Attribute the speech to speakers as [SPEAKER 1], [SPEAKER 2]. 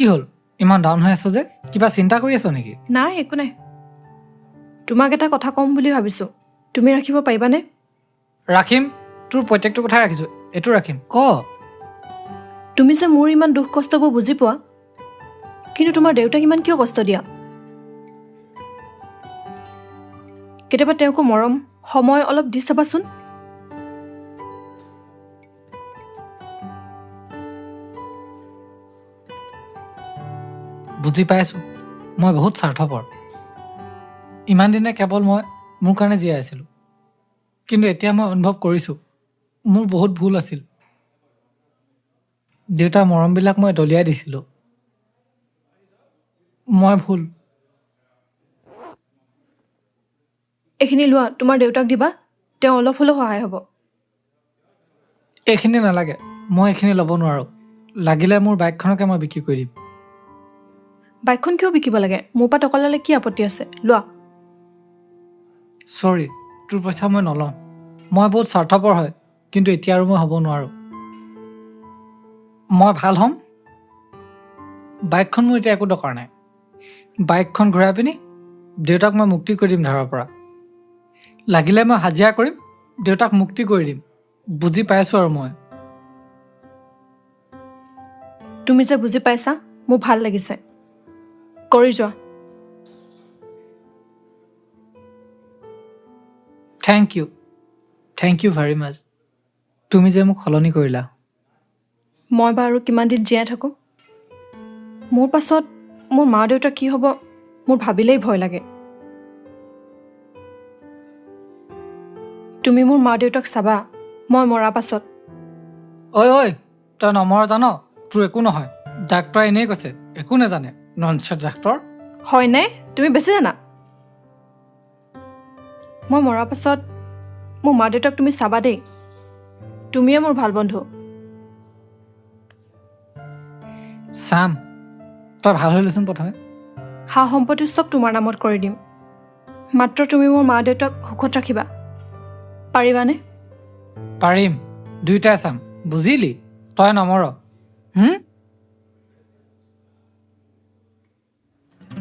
[SPEAKER 1] কি হ'ল ইমান ডাউন হৈ আছো যে কিবা চিন্তা কৰি আছো নেকি
[SPEAKER 2] নাই একো নাই তোমাক এটা কথা ক'ম বুলি ভাবিছোঁ তুমি ৰাখিব পাৰিবানে
[SPEAKER 1] ৰাখিম তোৰ প্ৰত্যেকটো কথাই ৰাখিছো এইটো ৰাখিম ক
[SPEAKER 2] তুমি যে মোৰ ইমান দুখ কষ্টবোৰ বুজি পোৱা কিন্তু তোমাৰ দেউতাক ইমান কিয় কষ্ট দিয়া কেতিয়াবা তেওঁকো মৰম সময় অলপ দি চাবাচোন
[SPEAKER 1] বুজি পাইছো মই বহুত স্বাৰ্থপৰ ইমান দিনে কেৱল মই মোৰ কাৰণে জীয়াই আছিলোঁ কিন্তু এতিয়া মই অনুভৱ কৰিছোঁ মোৰ বহুত ভুল আছিল দেউতাৰ মৰমবিলাক মই দলিয়াই দিছিলোঁ মই ভুল
[SPEAKER 2] এইখিনি লোৱা তোমাৰ দেউতাক দিবা তেওঁ অলপ হ'লেও সহায় হ'ব
[SPEAKER 1] এইখিনি নালাগে মই এইখিনি ল'ব নোৱাৰোঁ লাগিলে মোৰ বাইকখনকে মই বিক্ৰী কৰি দিম
[SPEAKER 2] বাইকখন কিয় বিকিব লাগে মোৰ পৰা টকা ল'লে কি আপত্তি আছে লোৱা
[SPEAKER 1] চৰি তোৰ পইচা মই নলওঁ মই বহুত স্বাৰ্থপৰ হয় কিন্তু এতিয়া আৰু মই হ'ব নোৱাৰোঁ মই ভাল হ'ম বাইকখন মোৰ এতিয়া একো দৰকাৰ নাই বাইকখন ঘূৰাই পিনি দেউতাক মই মুক্তি কৰি দিম ধাৰৰ পৰা লাগিলে মই হাজিৰা কৰিম দেউতাক মুক্তি কৰি দিম বুজি পাইছোঁ আৰু মই
[SPEAKER 2] তুমি যে বুজি পাইছা মোৰ ভাল লাগিছে কৰি যোৱা
[SPEAKER 1] থেংক ইউ ভেৰি মাছ তুমি যে মোক সলনি কৰিলা
[SPEAKER 2] মই বা আৰু কিমান দিন জীয়াই থাকোঁ মোৰ পাছত মোৰ মা দেউতা কি হ'ব মোৰ ভাবিলেই ভয় লাগে তুমি মোৰ মা দেউতাক চাবা মই মৰাৰ পাছত
[SPEAKER 1] ঐ তই নমৰ জান তোৰ একো নহয় ডাক্তৰে এনেই কৈছে একো নাজানে ননচেট ডাক্তৰ
[SPEAKER 2] হয়নে তুমি বেছি জানা মই মৰাৰ পাছত মোৰ মা দেউতাক তুমি চাবা দেই তুমিয়ে মোৰ ভাল বন্ধু
[SPEAKER 1] চাম তই ভাল হৈলচোন প্ৰথমে
[SPEAKER 2] সা সম্পত্তি চব তোমাৰ নামত কৰি দিম মাত্ৰ তুমি মোৰ মা দেউতাক সুখত ৰাখিবা পাৰিবানে
[SPEAKER 1] পাৰিম দুয়োটাই চাম বুজিলি তই নমৰ